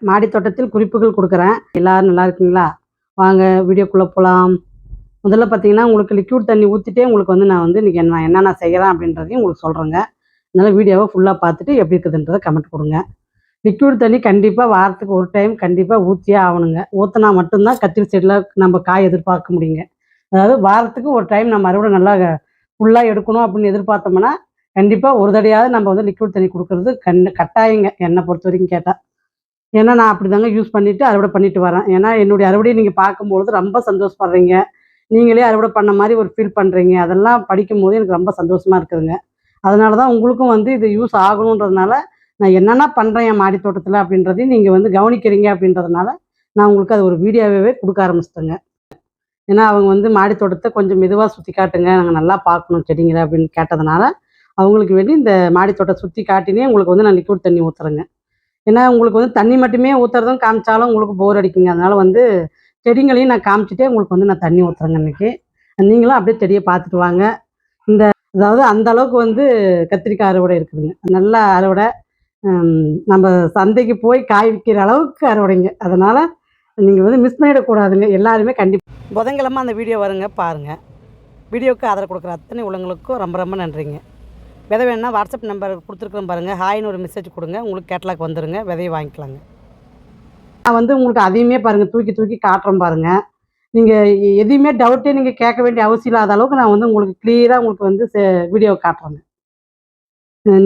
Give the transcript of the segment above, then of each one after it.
மாடி தோட்டத்தில் குறிப்புகள் கொடுக்குறேன். எல்லாரும் நல்லா இருக்கீங்களா? வாங்க வீடியோக்குள்ளே போகலாம். முதல்ல பார்த்தீங்கன்னா, உங்களுக்கு லிக்விட் தண்ணி ஊற்றிட்டே உங்களுக்கு வந்து நான் வந்து இன்றைக்கி நான் என்னென்ன செய்கிறேன் அப்படின்றதையும் உங்களுக்கு சொல்கிறேங்க. அதனால் வீடியோவை ஃபுல்லாக பார்த்துட்டு எப்படி இருக்குதுன்றதை கமெண்ட் கொடுங்க. லிக்விட் தண்ணி கண்டிப்பாக வாரத்துக்கு ஒரு டைம் கண்டிப்பாக ஊற்றியே ஆகணுங்க. ஊற்றினா மட்டும்தான் கத்திரி செடியில் நம்ம காய் எதிர்பார்க்க முடியுங்க. அதாவது வாரத்துக்கு ஒரு டைம் நம்ம அறுவடை நல்லா ஃபுல்லாக எடுக்கணும் அப்படின்னு எதிர்பார்த்தோம்னா, கண்டிப்பாக ஒரு தடையாவது நம்ம வந்து லிக்விட் தண்ணி கொடுக்குறது கட்டாயங்க என்னை பொறுத்த வரைக்கும் கேட்டால். ஏன்னா நான் அப்படிதாங்க யூஸ் பண்ணிட்டு அறுவடை பண்ணிட்டு வரேன். ஏன்னா என்னுடைய அறுவடையை நீங்க பார்க்கும்பொழுது ரொம்ப சந்தோஷப்படுறீங்க. நீங்களே அறுவடை பண்ண மாரி ஒரு ஃபீல் பண்றீங்க. அதெல்லாம் படிக்கும்போது எனக்கு ரொம்ப சந்தோஷமா இருக்குதுங்க. அதனால தான் உங்களுக்கும் வந்து இது யூஸ் ஆகணுன்றதுனால, நான் என்னென்ன பண்றேன் என் மாடி தோட்டத்தில அப்படின்றதையும் நீங்க வந்து கவனிக்கிறீங்க அப்படின்றதுனால, நான் உங்களுக்கு அது ஒரு வீடியோவாவே குடுக்க ஆரம்பிச்சுட்டேங்க. ஏன்னா அவங்க வந்து மாடி தோட்டத்த கொஞ்சம் மெதுவா சுத்தி காட்டுங்க. நாங்க நல்லா பார்க்கணும் செடிங்கள அப்படின்னு கேட்டதுனால, அவங்களுக்கு வேண்டி இந்த மாடி தோட்டத்த சுத்தி காட்டினே உங்களுக்கு வந்து நான் லிக்விட் தண்ணி ஊத்துறேங்க. ஏன்னா, உங்களுக்கு வந்து தண்ணி மட்டுமே ஊத்துறதும் காமிச்சாலும் உங்களுக்கு போர் அடிக்குங்க. அதனால வந்து செடிங்களையும் நான் காமிச்சுட்டே உங்களுக்கு வந்து நான் தண்ணி ஊத்துறேங்க இன்னைக்கு. நீங்களும் அப்படியே செடிய பார்த்துட்டு வாங்க. இந்த அதாவது அந்த அளவுக்கு வந்து கத்திரிக்காய் அறுவடை இருக்குதுங்க. நல்ல அறுவடை. நம்ம சந்தைக்கு போய் காய் விக்கிற அளவுக்கு அறுவடைங்க. அதனால நீங்க வந்து மிஸ் பண்ணிடக்கூடாதுங்க. எல்லாருமே கண்டிப்பா புதன்கிழமை அந்த வீடியோ வருங்க பாருங்க. வீடியோவுக்கு ஆதரவு கொடுக்குற அத்தனை உள்ளவங்களுக்கும் ரொம்ப ரொம்ப நன்றிங்க. விதை வேணுன்னா வாட்ஸ்அப் நம்பர் கொடுத்துருக்குறோம் பாருங்கள். ஹாய்னு ஒரு மெசேஜ் கொடுங்க. உங்களுக்கு கேட்லாக் வந்துடுங்க. விதையை வாங்கிக்கலாங்க. நான் வந்து உங்களுக்கு அதையுமே பாருங்கள் தூக்கி தூக்கி காட்டுறேன் பாருங்கள். நீங்கள் எதையுமே டவுட்டே நீங்கள் கேட்க வேண்டிய அவசியம் இல்லாத அளவுக்கு நான் வந்து உங்களுக்கு கிளியராக உங்களுக்கு வந்து வீடியோ காட்டுறேங்க.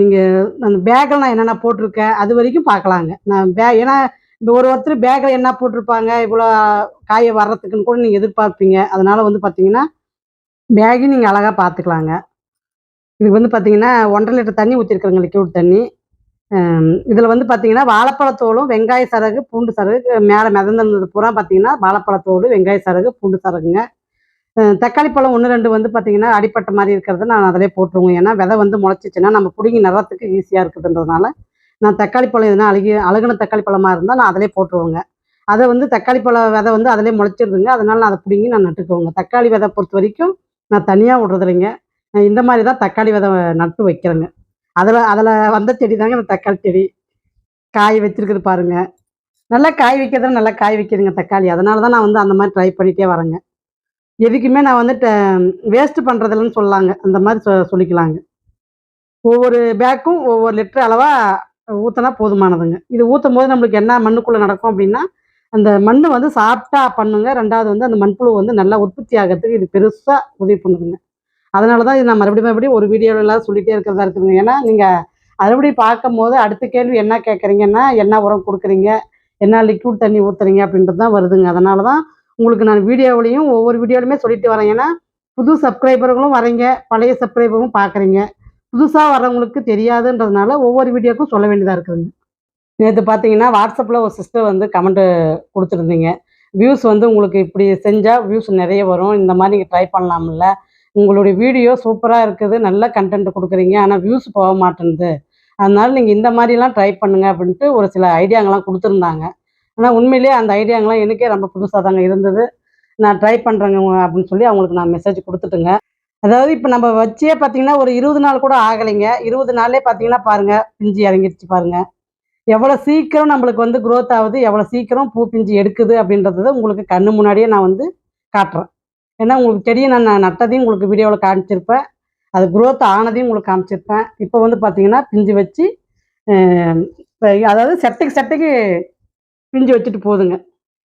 நீங்கள் அந்த பேக்கில் நான் என்னென்ன போட்டிருக்கேன் அது வரைக்கும் பார்க்கலாங்க. நான் ஏன்னா இந்த ஒருத்தர் பேக்கில் என்ன போட்டிருப்பாங்க இவ்வளோ காயை வர்றதுக்குன்னு கூட நீங்கள் எதிர்பார்ப்பீங்க. அதனால் வந்து பார்த்தீங்கன்னா பேக்கையும் நீங்கள் அழகாக பார்த்துக்கலாங்க. இதுக்கு வந்து பார்த்தீங்கன்னா 1,5 லிட்டர் தண்ணி ஊற்றிருக்கிறேங்க லிக்விட் தண்ணி. இதில் வந்து பார்த்தீங்கன்னா வாழைப்பழத்தோலும் வெங்காய சரகு பூண்டு சரகு மேலே மிதந்திருந்தது பூரா பார்த்தீங்கன்னா வாழைப்பழத்தோடு வெங்காய சரகு பூண்டு சரகுங்க. தக்காளி பழம் 1, 2 வந்து பார்த்தீங்கன்னா அடிப்பட்ட மாதிரி இருக்கிறத நான் அதிலே போட்டுருவேன். ஏன்னா விதை வந்து முளைச்சிச்சுன்னா நம்ம பிடுங்கி நடுறதுக்கு ஈஸியாக இருக்குதுன்றதுனால நான் தக்காளி பழம் எதுனா அழுகின தக்காளி பழமாக இருந்தால் நான் அதிலே போட்டுருவேங்க. அதை வந்து தக்காளி பழ விதை வந்து அதிலே முளைச்சிருதுங்க. அதனால நான் அதை பிடுங்கி நான் நட்டுக்குவேங்க. தக்காளி விதை பொறுத்த வரைக்கும் நான் தனியாக விடுறது இல்லைங்க. இந்த மாதிரி தான் தக்காளி விதை நட்டு வைக்கிறேங்க. அதில் அதில் வந்த செடி தாங்க இந்த தக்காளி செடி. காய் வச்சிருக்குது பாருங்க. நல்லா காய் வைக்கிறதுல நல்லா காய் வைக்குதுங்க தக்காளி. அதனால தான் நான் வந்து அந்த மாதிரி ட்ரை பண்ணிகிட்டே வரேங்க. எதுக்குமே நான் வந்து வேஸ்ட் பண்ணுறதில்லன்னு சொல்லலாங்க. அந்த மாதிரி சொல்லிக்கலாங்க. ஒவ்வொரு பேக்கும் ஒவ்வொரு லிட்டர் அளவா ஊத்துனா போதுமானதுங்க. இது ஊத்தும்போது நம்மளுக்கு என்ன மண்ணுக்குள்ள நடக்கும் அப்படின்னா, அந்த மண்ணு வந்து சாஃப்ட்டா பண்ணுங்க. 2வது வந்து அந்த மண்புழு வந்து நல்லா உற்பத்தி ஆகுறதுக்கு இது பெருசா உதவி பண்ணுதுங்க. அதனால தான் இது நான் மறுபடியும் ஒரு வீடியோலாம் சொல்லிட்டே இருக்கிறதா இருக்குதுங்க. ஏன்னா, நீங்க மறுபடியும் பார்க்கும்போது அடுத்த கேள்வி என்ன கேட்குறீங்கன்னா, என்ன உரம் குடுக்குறீங்க? என்ன லிக்விட் தண்ணி ஊத்துறீங்க? அப்படின்றது தான் வருதுங்க. அதனால தான் உங்களுக்கு நான் வீடியோவிலயும் ஒவ்வொரு வீடியோலுமே சொல்லிட்டு வரேன். ஏன்னா, புது சப்ஸ்கிரைபர்களும் வரீங்க, பழைய சப்ஸ்கிரைபரும் பார்க்குறீங்க. புதுசா வர்றவங்களுக்கு தெரியாதுன்றதுனால ஒவ்வொரு வீடியோக்கும் சொல்ல வேண்டியதா இருக்குதுங்க. நேத்து பார்த்தீங்கன்னா, வாட்ஸ்அப்ல ஒரு சிஸ்டர் வந்து கமெண்ட் குடுத்துருந்தீங்க. வியூஸ் வந்து உங்களுக்கு இப்படி செஞ்சா வியூஸ் நெறைய வரும். இந்த மாரி நீங்க ட்ரை பண்ணலாம்ல. உங்களுடைய வீடியோ சூப்பரா இருக்குது. நல்ல கன்டென்ட் குடுக்குறீங்க. ஆனா வியூஸ் போக மாட்டேன்து. அதனால நீங்க இந்த மாரிலாம் ட்ரை பண்ணுங்க அப்படின்ட்டு ஒரு சில ஐடியாங்கலாம் குடுத்துருந்தாங்க. ஆனா உண்மையிலேயே அந்த ஐடியாங்கலாம் எனக்கே ரொம்ப புதுசா தாங்க இருந்தது. நான் ட்ரை பண்றேங்க அப்படின்னு சொல்லி அவங்களுக்கு நான் மெசேஜ் குடுத்துட்டேங்க. அதாவது இப்ப நம்ம வச்சே பார்த்தீங்கன்னா, ஒரு 20 நாள் கூட ஆகலைங்க. 20 நாள்லயே பார்த்தீங்கன்னா பாருங்க, பிஞ்சு இறங்கிருச்சு பாருங்க. எவ்வளோ சீக்கிரம் நம்மளுக்கு வந்து குரோத் ஆகுது, எவ்வளோ சீக்கிரம் பூ பிஞ்சு எடுக்குது அப்படின்றத உங்களுக்கு கண்ணு முன்னாடியே நான் வந்து காட்டுறேன். ஏன்னா உங்களுக்கு செடிய நான் நட்டதையும் உங்களுக்கு வீடியோல காமிச்சிருப்பேன். அது குரோத் ஆனதையும் உங்களுக்கு காமிச்சிருப்பேன். இப்போ வந்து பார்த்தீங்கன்னா, பிஞ்சு வச்சு அ அதாவது செட்டைக்கு பிஞ்சு வச்சுட்டு போகுதுங்க.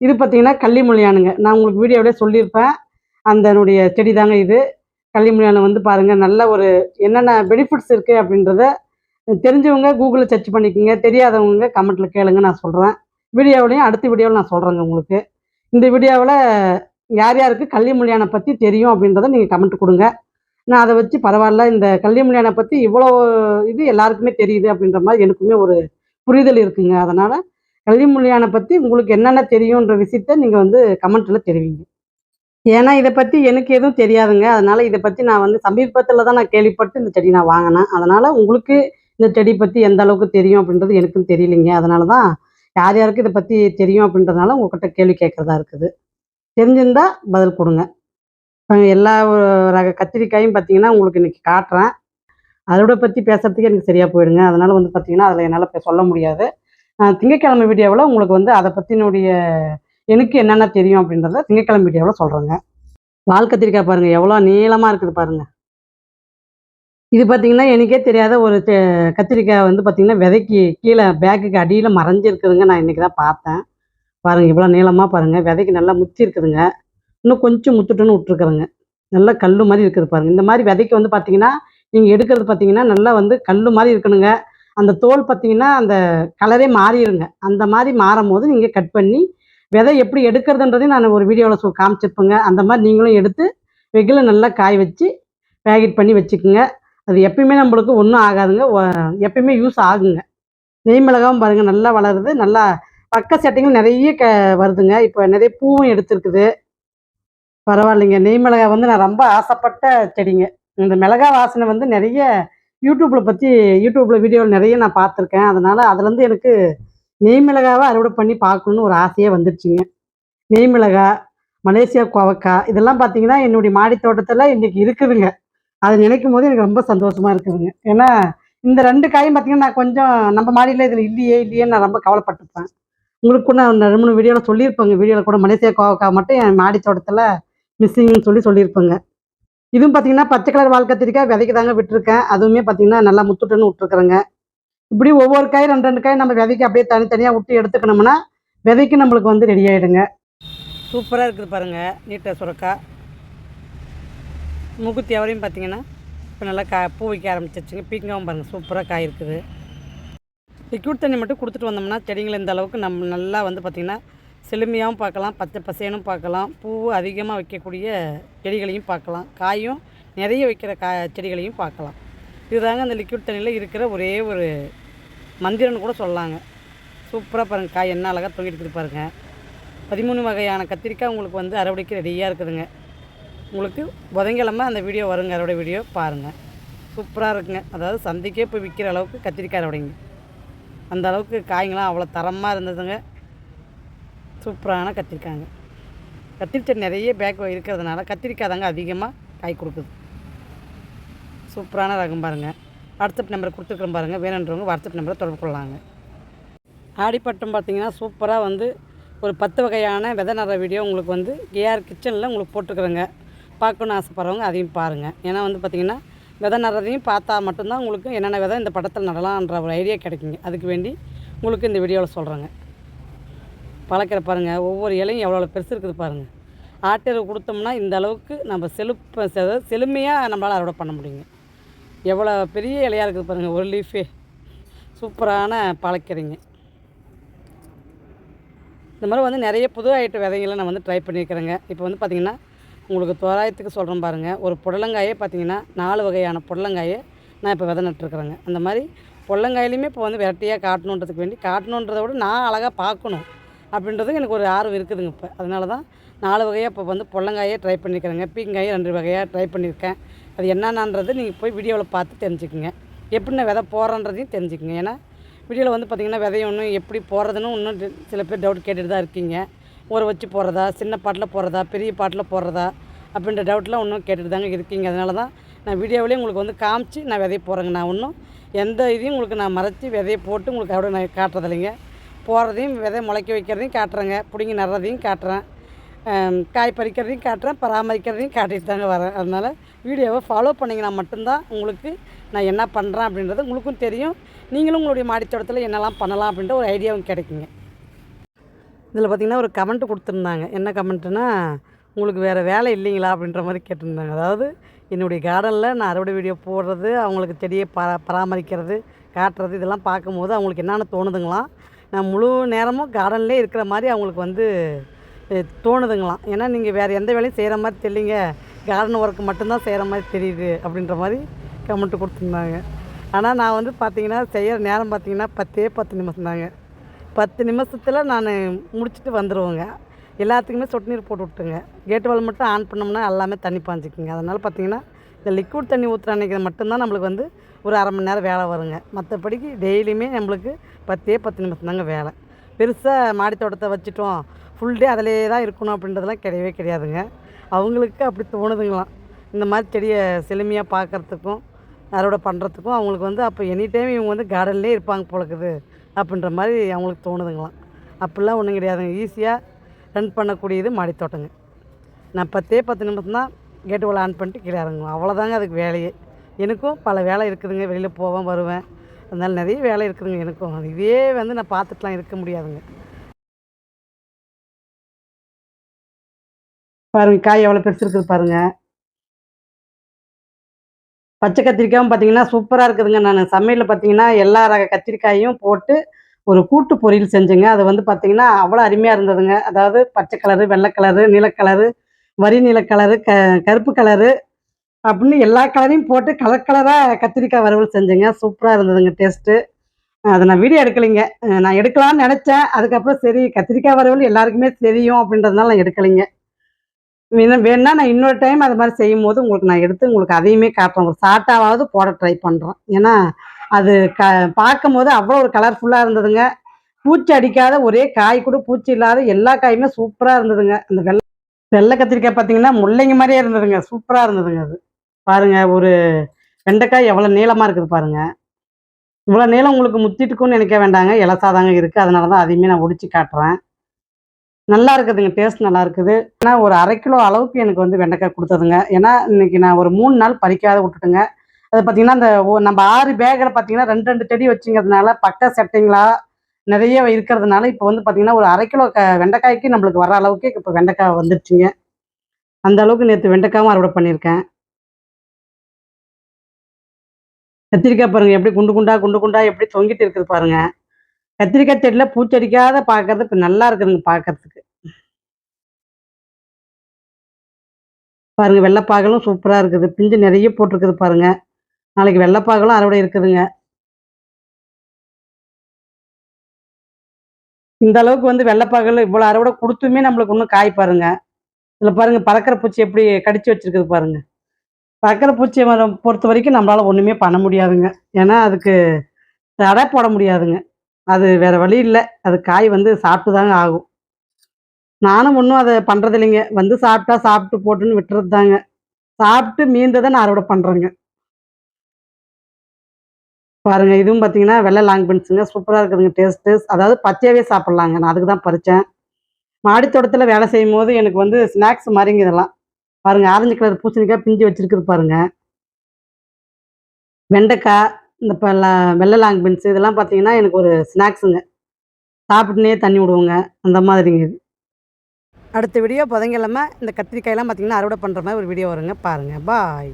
இது பார்த்தீங்கன்னா, கள்ளி முள்ளியானுங்க. நான் உங்களுக்கு வீடியோவிலே சொல்லியிருப்பேன். அதனுடைய செடி தாங்க இது. கள்ளி முள்ளியானு வந்து பாருங்க, நல்ல ஒரு என்னென்ன பெனிஃபிட்ஸ் இருக்கு அப்படின்றத தெரிஞ்சவங்க கூகுள்ல சர்ச் பண்ணிக்கங்க. தெரியாதவங்க கமெண்ட்ல கேளுங்க நான் சொல்றேன். வீடியோவிலயும் அடுத்த வீடியோல நான் சொல்றேங்க உங்களுக்கு. இந்த வீடியோவுல யார் யாருக்கு கள்ளி முள்ளியான பத்தி தெரியும் அப்படின்றத நீங்க கமெண்ட் குடுங்க. நான் அத வச்சு பரவால்ல இந்த கள்ளி முள்ளியான பத்தி இவ்வளோ இது எல்லாருக்குமே தெரியுது அப்படின்ற மாரி எனக்குமே ஒரு புரிதல் இருக்குங்க. அதனால கள்ளி முள்ளியான பத்தி உங்களுக்கு என்னென்ன தெரியுன்ற விஷயத்த நீங்க வந்து கமெண்ட்ல தெரிவிங்க. ஏன்னா இத பத்தி எனக்கு எதுவும் தெரியாதுங்க. அதனால இத பத்தி நான் வந்து சமீபத்தில தான் நான் கேள்விப்பட்டு இந்த செடி நான் வாங்குனேன். அதனால உங்களுக்கு இந்த செடி பத்தி எந்த அளவுக்கு தெரியும் அப்படின்றது எனக்கும் தெரியலைங்க. அதனால தான் யார் யாருக்கு இத பத்தி தெரியும் அப்படின்றதுனால உங்ககிட்ட கேள்வி கேட்கறதா இருக்குது. தெரிஞ்சிருந்தா பதில் குடுங்க. எல்லா ரக கத்திரிக்காயும் பார்த்தீங்கன்னா, உங்களுக்கு இன்னைக்கு காட்டுறேன். அறுவடை பத்தி பேசுறதுக்கே எனக்கு சரியா போயிடுங்க. அதனால வந்து பார்த்தீங்கன்னா, அதில என்னால இப்ப சொல்ல முடியாது. திங்கட்கிழமை வீடியோவில் உங்களுக்கு வந்து அதை பற்றினுடைய எனக்கு என்னென்ன தெரியும் அப்படின்றத திங்கட்கிழமை வீடியோவில் சொல்கிறேங்க. வால் கத்திரிக்காய் பாருங்கள் எவ்வளோ நீளமாக இருக்குது பாருங்கள். இது பார்த்தீங்கன்னா எனக்கே தெரியாத ஒரு கத்திரிக்காய் வந்து பார்த்தீங்கன்னா விதைக்கு கீழே பேக்குக்கு அடியில் மறைஞ்சிருக்குதுங்க. நான் இன்றைக்கி தான் பார்த்தேன். பாருங்கள் இவ்வளோ நீளமாக பாருங்கள், விதைக்கு நல்லா முத்தி இருக்குதுங்க. இன்னும் கொஞ்சம் முத்துட்டுன்னு விட்ருக்குறேங்க. நல்லா கல் மாதிரி இருக்குது பாருங்கள். இந்த மாதிரி விதைக்கு வந்து பார்த்தீங்கன்னா நீங்கள் எடுக்கிறது பார்த்தீங்கன்னா நல்லா வந்து கல் மாதிரி இருக்கணுங்க. அந்த தோல் பார்த்தீங்கன்னா அந்த கலரே மாறிடுங்க. அந்த மாதிரி மாறும்போது நீங்கள் கட் பண்ணி விதை எப்படி எடுக்கிறதுன்றதையும் நான் ஒரு வீடியோவில் காமிச்சிருப்பேங்க. அந்த மாதிரி நீங்களும் எடுத்து வெயிலில் நல்லா காய வச்சு பேக்கெட் பண்ணி வச்சுக்கோங்க. அது எப்பயுமே நம்மளுக்கு ஒன்றும் ஆகாதுங்க. எப்பயுமே யூஸ் ஆகுங்க. நெய் மிளகாவும் பாருங்கள் நல்லா வளருது. நல்லா பக்க செட்டைங்களும் நிறைய வருதுங்க. இப்போ நிறைய பூவும் எடுத்துருக்குது. பரவாயில்லைங்க. நெய் மிளகாய் வந்து நான் ரொம்ப ஆசைப்பட்ட செடிங்க. இந்த மிளகாய் வாசனை வந்து நிறைய யூடியூப்பில் வீடியோவில் நிறைய நான் பார்த்துருக்கேன். அதனால் அதுலேருந்து எனக்கு நெய் மிளகாவை அறுவடை பண்ணி பார்க்கணுன்னு ஒரு ஆசையே வந்துருச்சுங்க. நெய் மிளகாய், மலேசியா கோவக்காய் இதெல்லாம் பார்த்தீங்கன்னா என்னுடைய மாடி தோட்டத்தில் இன்றைக்கி இருக்குதுங்க. அதை நினைக்கும் போது எனக்கு ரொம்ப சந்தோஷமாக இருக்குதுங்க. ஏன்னா இந்த 2 காயும் பார்த்தீங்கன்னா நான் கொஞ்சம் நம்ம மாடியில் இதில் இல்லையேன்னு நான் ரொம்ப கவலைப்பட்டுருப்பேன். உங்களுக்கு கூட நான் 2, 3 வீடியோவில் சொல்லியிருப்பேங்க. வீடியோவில் கூட மலேசியா கோவக்காய் மட்டும் என் மாடி தோட்டத்தில் மிஸ்ஸிங்னு சொல்லியிருப்பேங்க. இதுவும் பார்த்தீங்கன்னா பச்சை கலர் வால் கத்திரிக்காய் விதைக்கு தாங்க விட்டுருக்கேன். அதுவுமே பார்த்தீங்கன்னா நல்லா முத்துட்டுன்னு விட்டுருக்குறேங்க. இப்படி ஒவ்வொரு காய் 2, 2 காய் நம்ம விதைக்கு அப்படியே தனித்தனியாக விட்டு எடுத்துக்கணும்னா விதைக்கு நம்மளுக்கு வந்து ரெடி ஆகிடுங்க. சூப்பராக இருக்குது பாருங்கள். நீட்டை சுரக்காய் மூக்குத்தி அவரையும் பார்த்தீங்கன்னா இப்போ நல்லா பூ வைக்க ஆரம்பிச்சிருச்சுங்க. பீங்காவும் பாருங்கள் சூப்பராக காய் இருக்குது. லிக்விட் தண்ணி மட்டும் கொடுத்துட்டு வந்தோம்னா செடிங்களை இந்த அளவுக்கு நம்ம நல்லா வந்து பார்த்திங்கன்னா செழுமையாகவும் பார்க்கலாம், பச்சை பசேனும் பார்க்கலாம், பூ அதிகமாக வைக்கக்கூடிய செடிகளையும் பார்க்கலாம், காயும் நிறைய வைக்கிற செடிகளையும் பார்க்கலாம். இதுதாங்க அந்த லிக்விட் தண்ணியில் இருக்கிற ஒரே ஒரு மந்திரம்னு கூட சொல்லலாங்க. சூப்பராக பாருங்கள் காய் என்ன அழகாக தொங்கிட்டு பாருங்கள். 13 வகையான கத்திரிக்காய் உங்களுக்கு வந்து அறுவடைக்கு ரெடியாக இருக்குதுங்க. உங்களுக்கு புதன்கிழமை அந்த வீடியோ வருங்க, அறுவடை வீடியோ பாருங்கள். சூப்பராக இருக்குங்க. அதாவது சந்தைக்கே போய் விற்கிற அளவுக்கு கத்திரிக்காய் அறுவடைங்க. அந்த அளவுக்கு காய்ங்களாம் அவ்வளோ தரமாக இருந்ததுங்க. சூப்பரான கத்திரிக்காய்ங்க. கத்திரிக்காய் நிறைய பேக் இருக்கிறதுனால கத்திரிக்காய் தாங்க அதிகமாக காய் கொடுக்குது. சூப்பரான ரகம் பாருங்கள். வாட்ஸ்அப் நம்பரை கொடுத்துருக்குறோம் பாருங்கள். வேணுன்றவங்க வாட்ஸ்அப் நம்பரை தொடர்பு கொள்ளலாங்க. ஆடிப்பட்டம் பார்த்திங்கன்னா சூப்பராக வந்து ஒரு 10 வகையான விதை நடுற வீடியோ உங்களுக்கு வந்து கேஆர் கிச்சனில் உங்களுக்கு போட்டுருக்குறேங்க. பார்க்கணுன்னு ஆசைப்பட்றவங்க அதையும் பாருங்கள். ஏன்னா வந்து பார்த்திங்கன்னா விதை நடுறதையும் பார்த்தா மட்டும்தான் உங்களுக்கு என்னென்ன விதை இந்த படத்தில் நடலான்ற ஒரு ஐடியா கிடைக்குங்க. அதுக்கு வேண்டி உங்களுக்கு இந்த வீடியோவில் சொல்கிறேங்க. பழக்கிற பாருங்கள், ஒவ்வொரு இலையும் எவ்வளோ பெருசு இருக்குது பாருங்கள். ஆட்டெரு கொடுத்தோம்னா இந்த அளவுக்கு நம்ம செழுமையாக நம்மளால் அறுவடை பண்ண முடியுங்க. எவ்வளோ பெரிய இலையாக இருக்குது பாருங்கள், ஒரு லீஃபே. சூப்பரான பழக்கீரைங்க. இந்த மாதிரி வந்து நிறைய புது ஐட்ட விதைகளை நான் வந்து ட்ரை பண்ணியிருக்கிறேங்க. இப்போ வந்து பார்த்திங்கன்னா உங்களுக்கு தோராயத்துக்கு சொல்கிறேன் பாருங்கள். ஒரு புடலங்காயே பார்த்திங்கன்னா 4 வகையான புடலங்காயை நான் இப்போ விதை நட்டுருக்குறேங்க. அந்த மாதிரி புடலங்காயிலையுமே இப்போ வந்து வெரைட்டியாக காட்டணுன்றதுக்கு வேண்டி காட்டணுன்றதை விட நான் அழகாக பார்க்கணும் அப்படின்றது எனக்கு ஒரு ஆர்வம் இருக்குதுங்க. இப்போ அதனால தான் 4 வகையாக இப்போ வந்து புடலங்காயே ட்ரை பண்ணியிருக்கிறேங்க. பீங்காயை 2 வகையாக ட்ரை பண்ணியிருக்கேன். அது என்னென்னன்றது நீங்கள் போய் வீடியோவில் பார்த்து தெரிஞ்சுக்குங்க. எப்படி நான் விதை போடுறன்றதையும் தெரிஞ்சுக்குங்க. ஏன்னா வீடியோவில் வந்து பார்த்திங்கன்னா விதையை ஒன்றும் எப்படி போடுறதுன்னு இன்னும் சில பேர் டவுட் கேட்டுட்டு தான் இருக்கீங்க. ஊற வச்சு போடுறதா, சின்ன பாட்டில் போடுறதா, பெரிய பாட்டில் போடுறதா அப்படின்ற டவுட்லாம் இன்னும் கேட்டுட்டு தாங்க இருக்கீங்க. அதனால தான் நான் வீடியோவிலேயே உங்களுக்கு வந்து காமிச்சு நான் விதையை போடுறேங்க. நான் இன்னும் எந்த இதையும் உங்களுக்கு நான் மறைச்சி விதையை போட்டு உங்களுக்கு அப்படியே நான் காட்டுறதில்லைங்க. போடுறதையும் விதை முளைக்க வைக்கிறதையும் காட்டுறேங்க, பிடுங்கி நடுறதையும் காட்டுறேன், காய் பறிக்கிறதையும் காட்டுறேன், பராமரிக்கிறதையும் காட்டிட்டு தாங்க வரேன். அதனால் வீடியோவை ஃபாலோ பண்ணிங்கன்னா மட்டும்தான் உங்களுக்கு நான் என்ன பண்ணுறேன் அப்படின்றது உங்களுக்கும் தெரியும். நீங்களும் உங்களுடைய மாடித்தோட்டத்தில் என்னெல்லாம் பண்ணலாம் அப்படின்ற ஒரு ஐடியாவும் கிடைக்குங்க. இதில் பார்த்திங்கன்னா ஒரு கமெண்ட் கொடுத்துருந்தாங்க. என்ன கமெண்ட்டுன்னா, உங்களுக்கு வேறு வேலை இல்லைங்களா அப்படின்ற மாதிரி கேட்டிருந்தாங்க. அதாவது என்னுடைய கார்டனில் நான் அறுவடை வீடியோ போடுறது, அவங்களுக்கு செடியை பராமரிக்கிறது, காட்டுறது இதெல்லாம் பார்க்கும்போது அவங்களுக்கு என்னென்ன தோணுதுங்களாம், நான் முழு நேரமும் கார்டன்லேயே இருக்கிற மாதிரி அவங்களுக்கு வந்து தோணுதுங்களாம். ஏன்னா நீங்கள் வேறு எந்த வேலையும் செய்கிற மாதிரி தெரியலிங்க, கார்டன் ஒர்க்கு மட்டும்தான் செய்கிற மாதிரி தெரியுது அப்படின்ற மாதிரி கமெண்ட்டு கொடுத்துருந்தாங்க. ஆனால் நான் வந்து பார்த்திங்கன்னா செய்கிற நேரம் பார்த்திங்கன்னா 10 நிமிஷம் தாங்க. 10 நிமிஷத்தில் நான் முடிச்சுட்டு வந்துடுவேங்க. எல்லாத்துக்குமே சொட்டு நீர் போட்டு விட்டுங்க. கேட்டு வால் மட்டும் ஆன் பண்ணோம்னா எல்லாமே தண்ணி பாஞ்சிக்குங்க. அதனால் பார்த்திங்கன்னா இந்த லிக்விட் தண்ணி ஊற்றுற அன்றைக்கி மட்டும்தான் நம்மளுக்கு வந்து ஒரு அரை மணி நேரம் வேலை வருங்க. மற்றபடிக்கு டெய்லியுமே நம்மளுக்கு 10 நிமிஷம் தாங்க வேலை. பெருசாக மாடி தோட்டத்தை வச்சுட்டோம் ஃபுல் டே அதிலே தான் இருக்கணும் அப்படின்றதெல்லாம் கிடையவே கிடையாதுங்க. அவங்களுக்கு அப்படி தோணுதுங்களாம். இந்த மாதிரி செடியை செழுமையாக பார்க்குறதுக்கும் அறுவடை பண்ணுறதுக்கும் அவங்களுக்கு வந்து அப்போ எனி டைம் இவங்க வந்து கார்டன்லேயே இருப்பாங்க போலக்குது அப்படின்ற மாதிரி அவங்களுக்கு தோணுதுங்களாம். அப்படிலாம் ஒன்றும் கிடையாதுங்க. ஈஸியாக ரன் பண்ணக்கூடியது மாடித்தோட்டங்க. நான் 10 நிமிஷம் தான் கேட்டு வால் ஆன் பண்ணிட்டு கீழே இறங்குவேன். அவ்வளோதாங்க அதுக்கு வேலையே. எனக்கும் பல வேலை இருக்குதுங்க. வெளியில் போவேன் வருவேன். அதனால நிறைய வேலை இருக்குதுங்க எனக்கும். இதே வந்து நான் பார்த்துட்டுலாம் இருக்க முடியாதுங்க. பாருங்க காய் எவ்வளோ பெருசு இருக்குது பாருங்க. பச்சை கத்திரிக்காயும் பார்த்தீங்கன்னா சூப்பராக இருக்குதுங்க. நான் சமையலில் பார்த்தீங்கன்னா எல்லா ரக கத்திரிக்காயும் போட்டு ஒரு கூட்டு பொரியல் செஞ்சேங்க. அது வந்து பார்த்தீங்கன்னா அவ்வளோ அருமையாக இருந்ததுங்க. அதாவது பச்சை கலரு, வெள்ளை கலரு, நீல கலரு, வரி நீல கலரு, கருப்பு கலரு அப்படின்னு எல்லா கலரையும் போட்டு கலர் கலராக கத்திரிக்காய் வறுவல் செஞ்சேங்க. சூப்பராக இருந்ததுங்க டேஸ்ட்டு. அத நான் வீடியோ எடுக்கலைங்க. நான் எடுக்கலான்னு நெனச்சேன். அதுக்கப்புறம் சரி கத்திரிக்காய் வறுவல் எல்லாருக்குமே தெரியும் அப்படின்றதுனால நான் எடுக்கலைங்க. வேணுனா நான் இன்னொரு டைம் அது மாரி செய்யும்போது உங்களுக்கு நான் எடுத்து உங்களுக்கு அதையுமே காட்டுறேன். ஒரு ஷார்ட்டாவாவது போட ட்ரை பண்றேன். ஏன்னா, அது பார்க்கும்போது அவ்வளோ ஒரு கலர்ஃபுல்லா இருந்ததுங்க. பூச்சி அடிக்காத ஒரே காய் கூட பூச்சி இல்லாத எல்லா காயுமே சூப்பரா இருந்ததுங்க. அந்த வெள்ள கத்திரிக்காய் பார்த்தீங்கன்னா, முள்ளங்கி மாரியே இருந்ததுங்க. சூப்பரா இருந்ததுங்க அது. பாருங்க ஒரு வெண்டைக்காய் எவ்வளோ நீளமா இருக்குது பாருங்க. இவ்வளோ நீளம் உங்களுக்கு முத்திட்டுக்கும்னு நெனைக்க வேண்டாங்க. எலசா தாங்க இருக்கு. அதனால தான் அதையுமே நான் ஒடிச்சு காட்டுறேன். நல்லா இருக்குதுங்க. டேஸ்ட் நல்லா இருக்குது. ஆனா ஒரு 1/2 கிலோ அளவுக்கு எனக்கு வந்து வெண்டைக்காய் குடுத்ததுங்க. ஏன்னா, இன்னைக்கு நான் ஒரு 3 நாள் பறிக்காத விட்டுட்டேங்க. அது பார்த்தீங்கன்னா, அந்த நம்ம 6 பேக்குல பார்த்தீங்கன்னா 2, 2 செடி வச்சுங்கிறதுனால பக்க செட்டைங்களா நெறைய இருக்கிறதுனால, இப்போ வந்து பார்த்தீங்கன்னா, ஒரு 1/2 கிலோ வெண்டைக்காய்க்கு நம்மளுக்கு வர அளவுக்கு இப்போ வெண்டைக்காய் வந்துருச்சுங்க. அந்த அளவுக்கு நேத்து வெண்டைக்காவும் அறுவடை பண்ணியிருக்கேன். கத்திரிக்காய் பாருங்க எப்படி குண்டு குண்டா, குண்டு குண்டா எப்படி தொங்கிட்டு இருக்குது பாருங்க. கத்திரிக்காய் செடியில பூச்சடிக்காத பார்க்கறது இப்ப நல்லா இருக்குதுங்க பார்க்கறதுக்கு. பாருங்க வெள்ளைப்பாகலும் சூப்பரா இருக்குது. பிஞ்சு நெறைய போட்டிருக்குது பாருங்க. நாளைக்கு வெள்ளைப்பாகலும் அறுவடை இருக்குதுங்க. இந்த அளவுக்கு வந்து வெள்ளைப்பாகல் இவ்வளோ அறுவடை குடுத்துமே நம்மளுக்கு இன்னும் காய் பாருங்க. இதில பாருங்க பறக்கிற பூச்சி எப்படி கடிச்சு வச்சிருக்குது பாருங்க. பறக்கிற பூச்சிய பொறுத்தவரைக்கும் நம்மளால ஒண்ணுமே பண்ண முடியாதுங்க. ஏன்னா, அதுக்கு தடை போட முடியாதுங்க. அது வேற வழி இல்ல. அது காய் வந்து சாப்பிட்டு தாங்க ஆகும். நானும் ஒண்ணும் அத பண்றதில்லைங்க. வந்து சாப்பிட்டா சாப்பிட்டு போட்டுன்னு விட்டுறது தாங்க. சாப்பிட்டு மீந்தத நான் அறுவடை பண்றேங்க. பாருங்க இதுவும் பார்த்தீங்கன்னா, வெள்ள லாங் பீன்ஸுங்க. சூப்பரா இருக்குதுங்க டேஸ்ட்டு. அதாவது பச்சையாவே சாப்பிடலாங்க. நான் அதுக்கு தான் பறிச்சேன். மாடி தோட்டத்தில வேலை செய்யும்போது எனக்கு வந்து ஸ்நாக்ஸ் மாரிங்க இதெல்லாம். பாருங்க ஆரஞ்சு கலர் பூசணிக்காய் பிஞ்சு வச்சிருக்குது பாருங்க. வெண்டைக்கா, இந்த வெள்ள லாங் பீன்ஸ் இதெல்லாம் பார்த்தீங்கன்னா, எனக்கு ஒரு ஸ்நாக்ஸுங்க. சாப்பிட்டுனே தண்ணி விடுவோங்க. அந்த மாதிரிங்க இது. அடுத்த வீடியோ புதன்கிழமை இந்த கத்திரிக்காயெல்லாம் பார்த்தீங்கன்னா, அறுவடை பண்ற மாரி ஒரு வீடியோ வருங்க. பாருங்க. பாய்.